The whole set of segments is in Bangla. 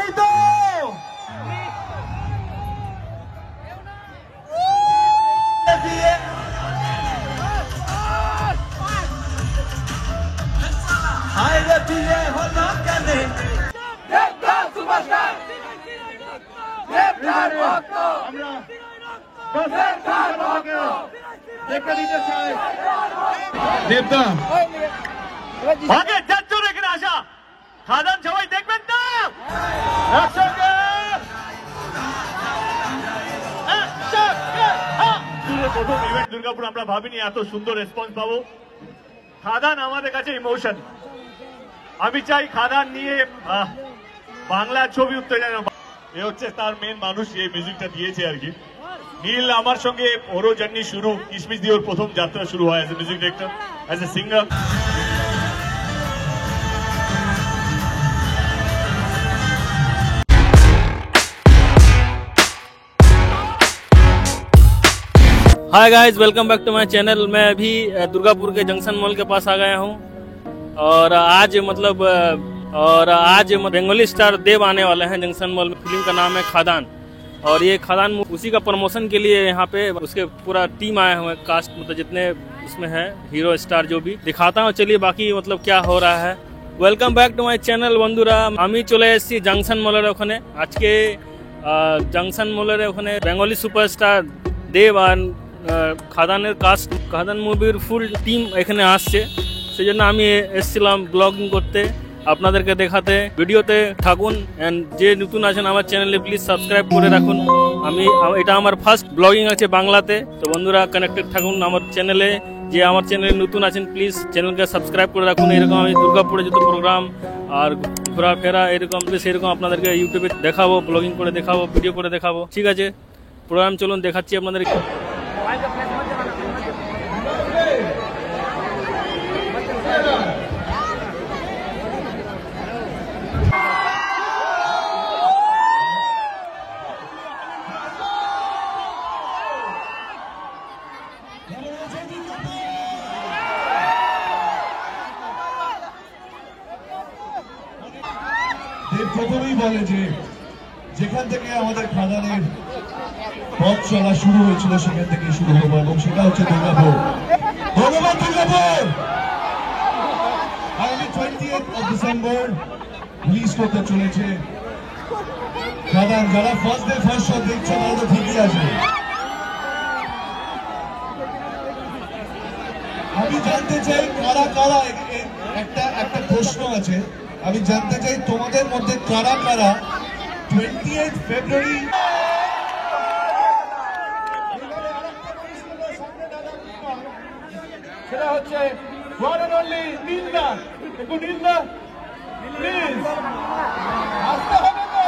নেই তো? দেবদা আগে যাচ্ছো এখানে আসা খাদান সবাই দেখবেন তো একসঙ্গে প্রথম ইভেন্ট দুর্গাপুর আমরা ভাবিনি এত সুন্দর রেসপন্স পাবো। খাদান আমাদের কাছে ইমোশন। আমি চাই খাদান নিয়ে বাংলা ছবি উত্তেজনা এ হচ্ছে তার মেন মানুষ এই মিউজিকটা দিয়েছে আর কি। নীল আমার সঙ্গে ওরও জার্নি শুরু কিশমিশ দিয়ে ওর প্রথম যাত্রা শুরু হয় as a music director as a singer. Hi guys, welcome back to my channel. मैं अभी दुर्गापुर के जंक्शन मॉल के पास आ गया हूं और आज बंगाली स्टार देव आने वाले हैं जंक्शन मॉल में। फिल्म का नाम है खादान और ये खादान उसी का प्रमोशन के लिए यहाँ पे उसके पूरा टीम आया हुआ है, कास्ट मतलब जितने उसमें है हीरो स्टार जो भी दिखाता हूँ। चलिए बाकी मतलब क्या हो रहा है। Welcome back to my channel बंधुरा। আমি চলে এসেছি জাংশন মলের ওখানে। আজকে জাংশন মলের ওখানে বেঙ্গলি সুপারস্টার দেব আর খাদানের কাস্ট খাদান মুভির ফুল টিম এখানে আসছে। সেই জন্য আমি এসেছিলাম ব্লগিং করতে, আপনাদেরকে দেখাতে। ভিডিওতে থাকুন এন্ড যে নতুন আছেন আমার চ্যানেলে প্লিজ সাবস্ক্রাইব করে রাখুন। এটা আমার ফার্স্ট ব্লগিং আছে বাংলাতে, তো বন্ধুরা কানেক্টেড থাকুন আমার চ্যানেলে। যে আমার চ্যানেলে নতুন আছেন প্লিজ চ্যানেলকে সাবস্ক্রাইব করে রাখুন। এরকম আমি দুর্গাপুরে যত প্রোগ্রাম আর ঘোরাফেরা এরকম সেরকম আপনাদেরকে ইউটিউবে দেখাবো, ব্লগিং করে দেখাবো, ভিডিও করে দেখাবো। ঠিক আছে, প্রোগ্রাম চলুন দেখাচ্ছি আপনাদের। দেব প্রথমেই বলে যে যেখান থেকে আমাদের খাদানের পথ চলা শুরু হয়েছিল সেখান থেকে শুরু হবো এবং সেটা হচ্ছে দুর্গাপুর। ধন্যবাদ দুর্গাপুর। আগামী 28 ডিসেম্বর রিলিজ করতে চলেছে খাদান। যারা ফার্স্ট ডে ফার্স্ট শো দেখছে তারা তো ঠিকই আছে। আমি জানতে চাই কারা কারা একটা প্রশ্ন আছে। আমি জানতে চাই তোমাদের মধ্যে কারা কারা 28 ফেব্রুয়ারি সেটা হচ্ছে one and only নীলদা। একটু নীলদা প্লিজ আসতে হবে তো,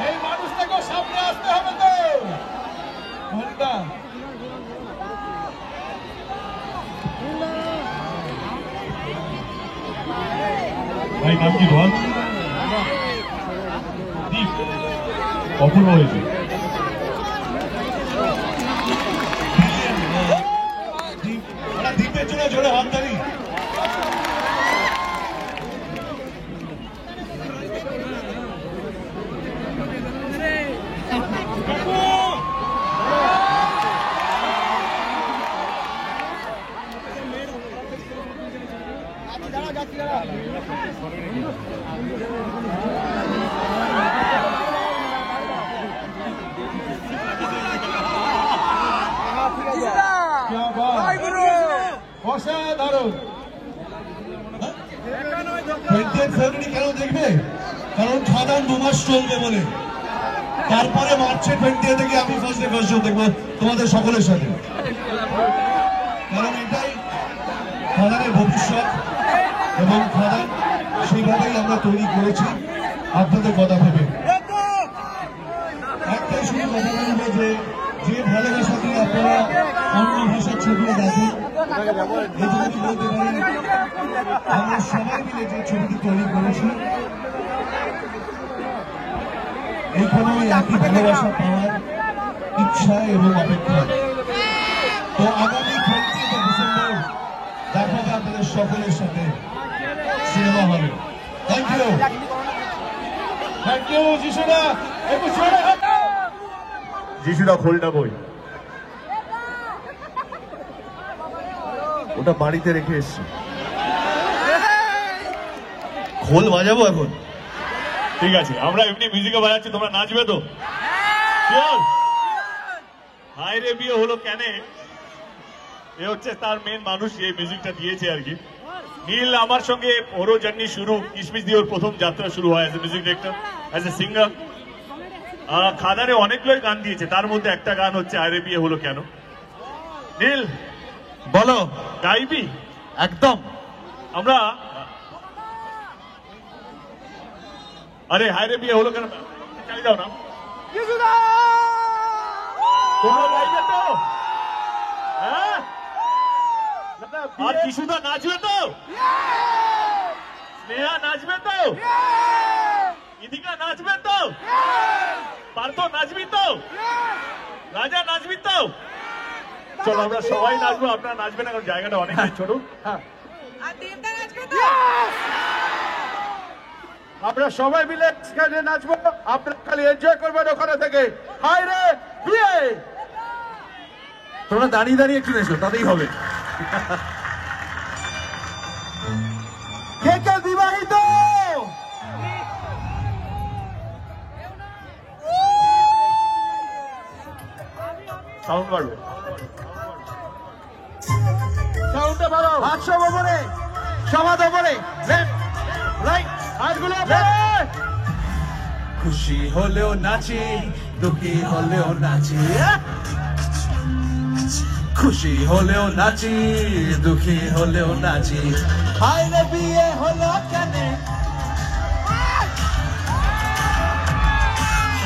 এই মানুষটাকে সামনে আসতে হবে তো। নীলদা ভাই নাম কি বল? দীপ। অপূর্ব হয়েছে। দ্বীপের জন্য জোরে হাততালি। অসাধারণ। 28 ফেব্রুয়ারি কেন দেখবে? কারণ খাদান 2 মাস চলবে বলে। তারপরে মার্চের 20 থেকে আমি ফার্স্ট ডে ফার্স্ট শো দেখবো তোমাদের সকলের সাথে। কারণ এটাই খাদানের ভবিষ্যৎ এবং খাদান সেইভাবেই আমরা তৈরি করেছি আপনাদের কথা ভেবে। একটাই শুধু কথা বলবো যে ভালোবাসা দিয়ে আপনারা অন্য ভাষার ছবিটা দেখেন, এটুকুনি বলতে পারি আমরা সবাই মিলে যে ছবিটি তৈরি করেছি এইখানেও একই ভালোবাসা পাওয়ার ইচ্ছা এবং অপেক্ষা। তো আগামী 20 ডিসেম্বর দেখা হবে আপনাদের সকলের সাথে সিনেমা হলে। Thank you. থ্যাংক ইউ যিশুদা, একটু জোরে যিশুদা খোলটা কই? ওটা বাড়িতে রেখে এসছি, খোল বাজাবো এখন। ঠিক আছে, আমরা এমনি মিউজিকে বাজাচ্ছি, তোমরা নাচবে তো? শিওর? হায় রে বিয়ে হলো কেন, এ হচ্ছে তার মেন মানুষ, এই মিউজিকটা দিয়েছে আর কি। নীল আমার সঙ্গে ওরও জার্নি শুরু, কিশমিশ দিয়ে ওর প্রথম যাত্রা শুরু হয় as a music director, as a singer. খাদানে অনেকগুলোই গান দিয়েছে, তার মধ্যে একটা গান হচ্ছে হায় রে বিয়ে হলো কেন। নীল বলো। গাইবি? একদম। আমরা আরে হায় রে বিয়ে হলো কেন চালিয়ে দাও না, তোমরা গাইবে তো? হ্যাঁ, আর কিছুটা নাচবে তো? স্নেহা নাচবে তো? ইদিকা নাচবে তো? পার্থ নাচবি তো? রাজা নাচবি তো? চলো আমরা সবাই নাচবো, আপনারা নাচবেন না কারণ জায়গাটা অনেক ছোট। আমরা সবাই মিলে একসাথে নাচবো, আপনারা খালি এনজয় করবেন ওখানে থেকে। হায় রে বিয়ে, তোমরা দাঁড়িয়ে দাঁড়িয়ে একটু নেছো, তাতেই হবে। কে কে বিবাহিত? সাউন্ড বাড়বে, সাউন্ডটা ভালো। হাতসব ওপরে, সমাজ ওপরে, লেফট রাইট, হাতগুলো ওপরে। খুশি হলেও নাচি, দুঃখী হলেও নাচি, খুশি হলেও নাচি, দুঃখী হলেও নাচি। হায় রে বিয়ে হলো কেন,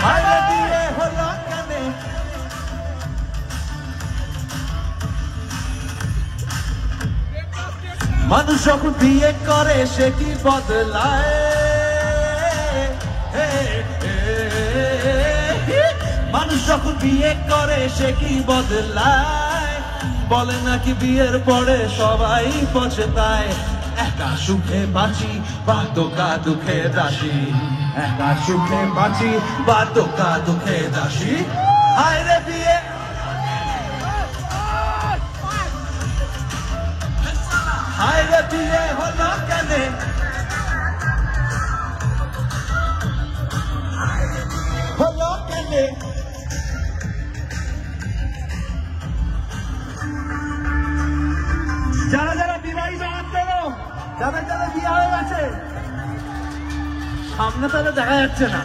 হায় রে বিয়ে হলো কেন। মানুষ যখন বিয়ে করে সে কি বদলায়, মানুষ যখন বিয়ে করে সে কি বদলায়, বলে নাকি বিয়ের পরে সবাই পছতায়। একা সুখে বাঁচি বা দোকা দুঃখে দাসী, একা সুখে বাঁচি বা দোকা দুঃখে দাসী। হায় রে বিয়ে, হায় রে বিয়ে হলো কেন, হলো কেন। যারা যারা বিবাহিত হাত তোলো, যাদের যাদের বিয়ে হয়ে গেছে। সামনে তাহলে দেখা যাচ্ছে না,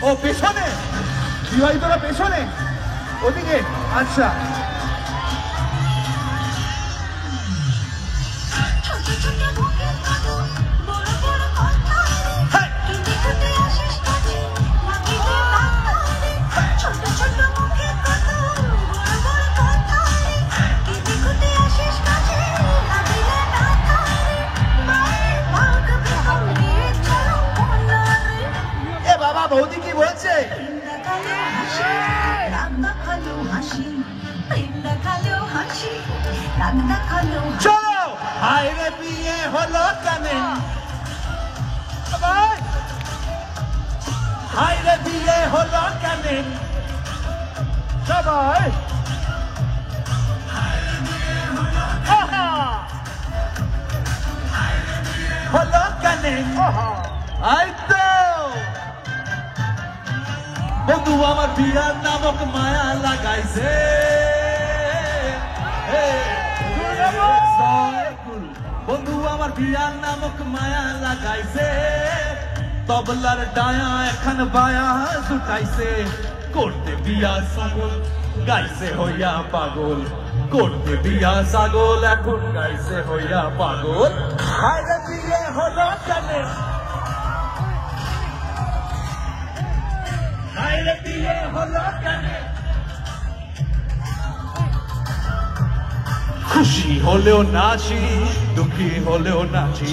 ও পেছনে বিবাহিতরা, পেছনে ওদিকে। আচ্ছা, বৌদি কি বলছে? চলো হায় রে বিয়ে হলো কেন, হায় রে বিয়ে হলো কেন, সবাই হলো কেন। আই তো বন্ধু আমার বিয়ার নামক মায়া লাগাইছে, বন্ধু আমার বিয়ার নামক মায়া লাগাইছে। তবলার ডায়া এখন বায়া জুটাইছে, করতে বিয়া ছাগল গাইছে হইয়া পাগল, করতে বিয়া ছাগল এখন গাইছে হইয়া পাগল। হায় রে বিয়ে হলো কেন, হায় রে বিয়ে হলো কেন। খুশি হলেও নাচি, দুঃখী হলেও নাচি।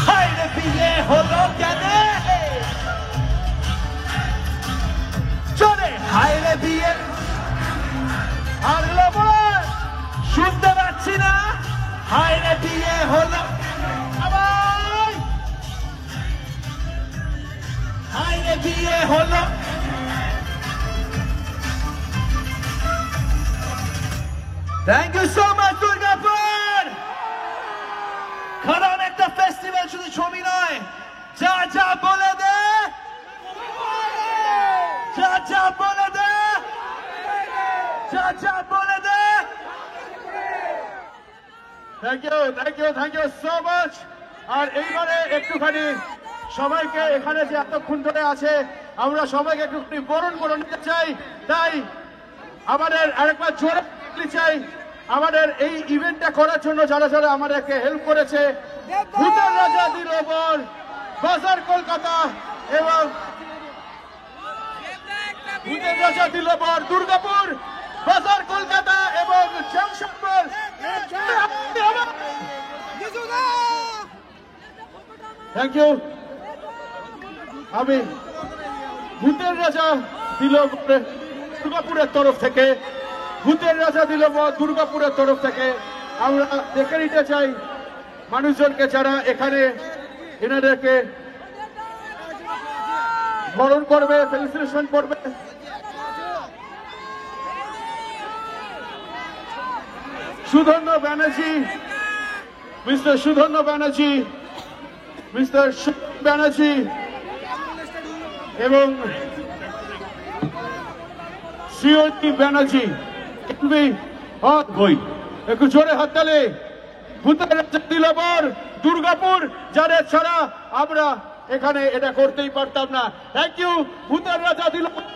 হায় রে বিয়ে হলো কেন, চলে হায় রে বিয়ে। আর শুনতে পাচ্ছি না, হায় রে বিয়ে হলো। হায় রে বিয়ে হলো। Thank you so much Durgapur. Khadaan একটা ফেস্টিভ্যাল, শুধু ছবি নয়, যা যা বলে দে, যা যা বলে দে, যা যা বলে দে। Thank you so much. আর এইবারে একটুখানি সবাইকে এখানে যে এতক্ষণ ধরে আছে আমরা সবাইকে একটুখানি বরণ করে নিতে চাই। তাই আমাদের আরেকবার জোরে দিতে চাই আমাদের এই ইভেন্টটা করার জন্য যারা যারা আমাদেরকে হেল্প করেছে। ভূতের রাজা দিলবর, বাজার কলকাতা এবং ভূতের রাজা দিলবর, দুর্গাপুর, বাজার কলকাতা এবং জামশেদপুর। Thank you. আমি ভূতের রাজা দিলবর দুর্গাপুরের তরফ থেকে, ভূতের রাজা দিলবর দুর্গাপুরের তরফ থেকে আমরা দেখে নিতে চাই মানুষজনকে যারা এখানে এনাদেরকে বরণ করবে, ফেলিসিটেশন করবে। সুধন্য ব্যানার্জি, মিস্টার সুধন্য ব্যানার্জি, মিস্টার ব্যানার্জি এবং শ্রীয়তী ব্যানার্জি, একটু জোরে হাততালি। ভূতের রাজা দিলবর দুর্গাপুর, যাদের ছাড়া আমরা এখানে এটা করতেই পারতাম না। থ্যাংক ইউ ভূতের রাজা দিলবর।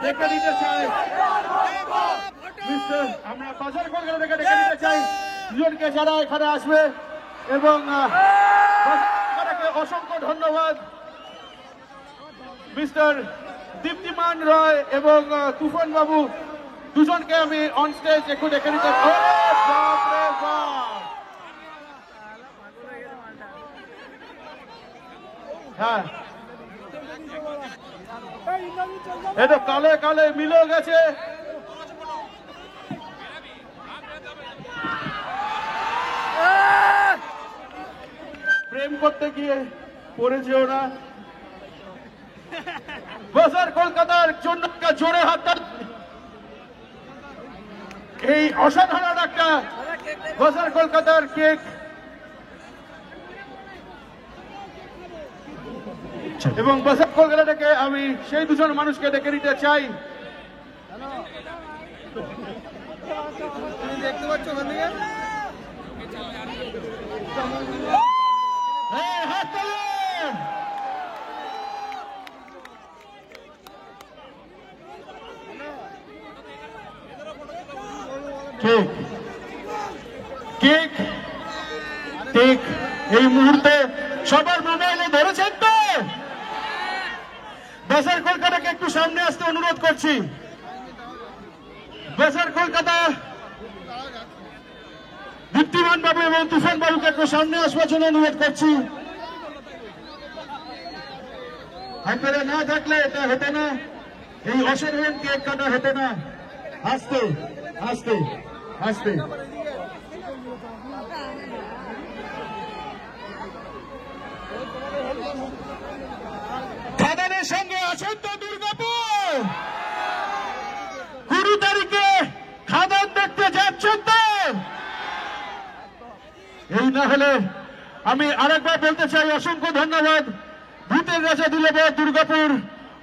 দেখে দিতে চাই আমরা বাজার কলকাতা থেকে দেখে দিতে চাই দুজনকে যারা এখানে আসবে এবং অসংখ্য ধন্যবাদ মিস্টার দীপ্তিমান রয় এবং তুফান বাবু দুজনকে আমি অন স্টেজ একটু দেখে দিতে হ্যাঁ এটা কালে কালে মিলে গেছে। প্রেম করতে গিয়ে পড়েছে ওরা। বাজার কলকাতার জন্য জোরে হাত। এই অসাধারণ একটা বাজার কলকাতার কেক এবং বাজার কলকাতা থেকে আমি সেই দুজন মানুষকে ডেকে নিতে চাই। দেখতে পাচ্ছ কেক কেক কেক এই মুহূর্তে সবার মোবাইলে ধরেছেন তো? বাজার কলকাতাকে একটু সামনে আসতে অনুরোধ করছি। বাজার কলকাতা দীপ্তিমান বাবু এবং তুফান বাবুকে একটু সামনে আসবার জন্য অনুরোধ করছি। আপনারা না থাকলে এটা হতো না, এই অসাধারণ কেক কাটা হতো না। আস্তে আস্তে আস্তে খাদানের সঙ্গে আছেন তো দুর্গাপুর? 20 তারিখে খাদান দেখতে যাচ্ছেন তো? এই না হলে আমি আরেকবার বলতে চাই অসংখ্য ধন্যবাদ ভূতের রাজা দিলবর দুর্গাপুর,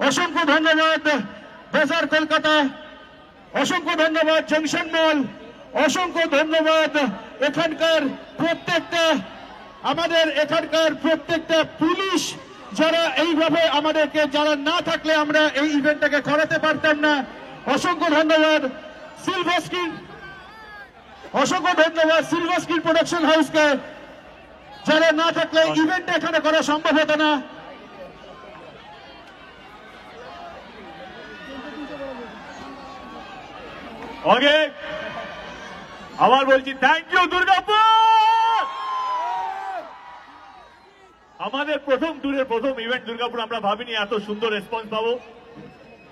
অসংখ্য ধন্যবাদ বাজার কলকাতা অসংখ্য ধন্যবাদ জংশন মল, অসংখ্য ধন্যবাদ এখানকার প্রত্যেকটা আমাদের এখানকার প্রত্যেকটা পুলিশ যারা এইভাবে আমাদেরকে, যারা না থাকলে আমরা এই ইভেন্টটাকে করাতে পারতাম না। অসংখ্য ধন্যবাদ সিলভার স্ক্রিন, অসংখ্য ধন্যবাদ সিলভার স্ক্রিন প্রোডাকশন হাউসকে, যারা না থাকলে ইভেন্ট এখানে করা সম্ভব হতো না। ওকে, আবার বলছি থ্যাংক ইউ দুর্গাপুর। আমাদের প্রথম ট্যুরের প্রথম ইভেন্ট দুর্গাপুর, আমরা ভাবিনি এত সুন্দর রেসপন্স পাবো।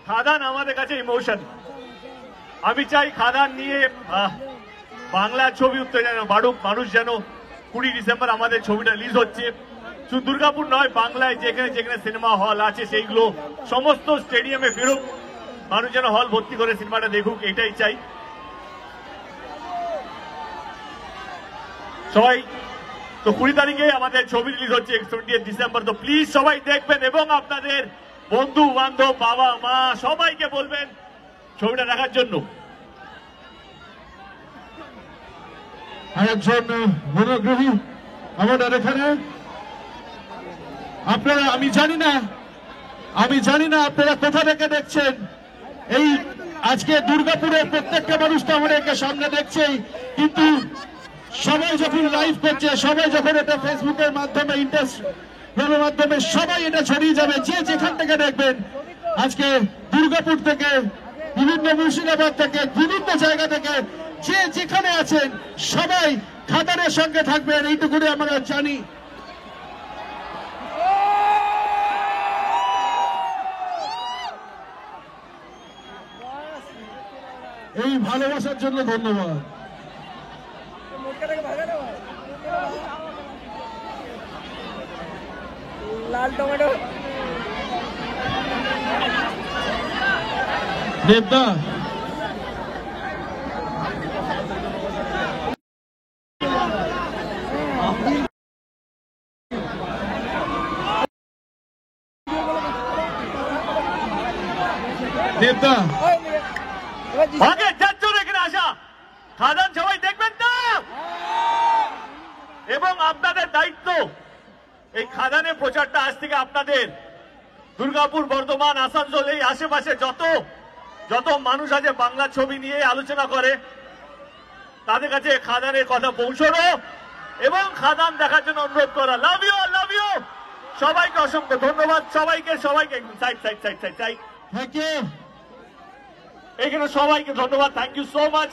খাদান আমাদের কাছে ইমোশন। আমি চাই খাদান নিয়ে বাংলা ছবি উত্তেজনা বাড়ুক, মানুষ যেন 20 ডিসেম্বর আমাদের ছবিটা রিলিজ হচ্ছে। শুধু দুর্গাপুর নয়, বাংলায় যেখানে যেখানে সিনেমা হল আছে সেইগুলো সমস্ত স্টেডিয়ামে ফেরুক, মানুষ যেন হল ভর্তি করে সিনেমাটা দেখুক, এটাই চাই। সবাই তো 20 তারিখে আমাদের ছবি রিলিজ হচ্ছে 20 ডিসেম্বর, তো প্লিজ সবাই দেখবেন এবং আপনাদের বন্ধু বান্ধব বাবা মা সবাইকে বলবেন ছবিটা দেখার জন্য। আরেকজন মনোগ্রাহী আমাদের এখানে, আপনারা আমি জানি না আপনারা কোথা থেকে দেখছেন। এই আজকে দুর্গাপুরের প্রত্যেকটা মানুষ তো আমাদেরকে সামনে দেখছেই, কিন্তু সবাই যখন লাইভ করছে, সবাই যখন এটা ফেসবুকের মাধ্যমে, ইন্টারনেটের মাধ্যমে সবাই এটা ছড়িয়ে যাবে, যে যেখান থেকে দেখবেন। আজকে দুর্গাপুর থেকে, বিভিন্ন মুর্শিদাবাদ থেকে, বিভিন্ন জায়গা থেকে যে যেখানে আছেন সবাই খাদানের সঙ্গে থাকবেন, এইটুকুনি আমরা জানি। এই ভালোবাসার জন্য ধন্যবাদ। লাল টমেটো দেবদা, দেবদা আগে যার জন্য এখানে আসা খাদান সবাই দেখবেন তো, এবং আপনাদের দায়িত্ব এই খাদানের প্রচারটা আজ থেকে আপনাদের। দুর্গাপুর, বর্ধমান, আসানসোল এই আশেপাশে যত মানুষ আছে বাংলা ছবি নিয়ে আলোচনা করে, তাদের কাছে খাদানের কথা পৌঁছানো এবং খাদান দেখার জন্য অনুরোধ করা। লাভ ইউ, লাভ ইউ সবাইকে, অসংখ্য ধন্যবাদ সবাইকে। সাইড থ্যাংক ইউ, এখানে সবাইকে ধন্যবাদ, থ্যাংক ইউ সো মাচ।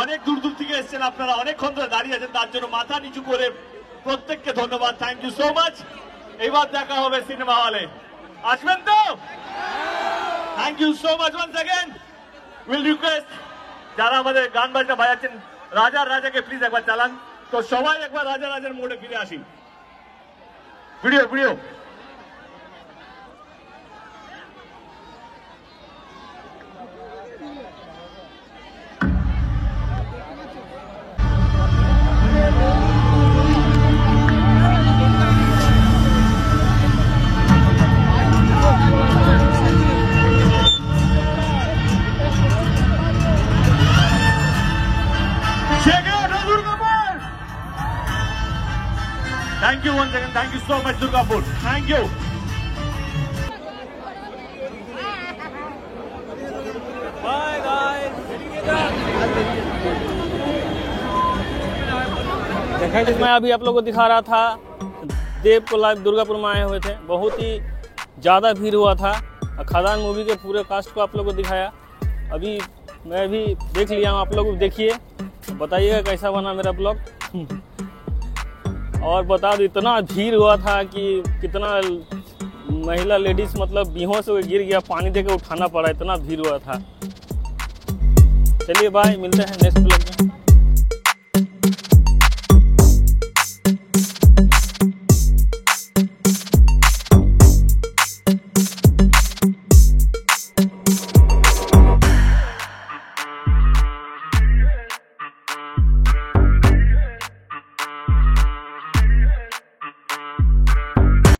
অনেক দূর দূর থেকে এসেছেন আপনারা, অনেকক্ষণ ধরে দাঁড়িয়ে আছেন, তার জন্য মাথা নিচু করে প্রত্যেককে ধন্যবাদ, থ্যাংক ইউ সো মাচ। এবার দেখা হবে সিনেমা হলে, আসবেন তো? Thank you so much once again. Will request যারা আমাদের গান বাজনা বাজাচ্ছেন, রাজাকে প্লিজ একবার চালান। তো সবাই একবার রাজার মোড়ে ফিরে আসি। Video Thank you once again. Thank you so much, Durgapur. Thank you. Bye guys. मैं अभी आप लोगों को दिखा रहा था देव को लाइव दुर्गापुर में आए हुए थे। बहुत ही ज़्यादा भीड़ हुआ था। खादान मूवी के पूरे कास्ट को आप लोगों को दिखाया। अभी मैं भी देख लिया हूँ, आप लोग देखिए, बताइएगा कैसा बना मेरा ब्लॉग। और बता दो इतना भीड़ हुआ था कि कितना महिला लेडीज मतलब बेहोश होकर गिर गया, पानी देके उठाना पड़ा, इतना भीड़ हुआ था। चलिए बाय, मिलते हैं नेक्स्ट ब्लॉग में।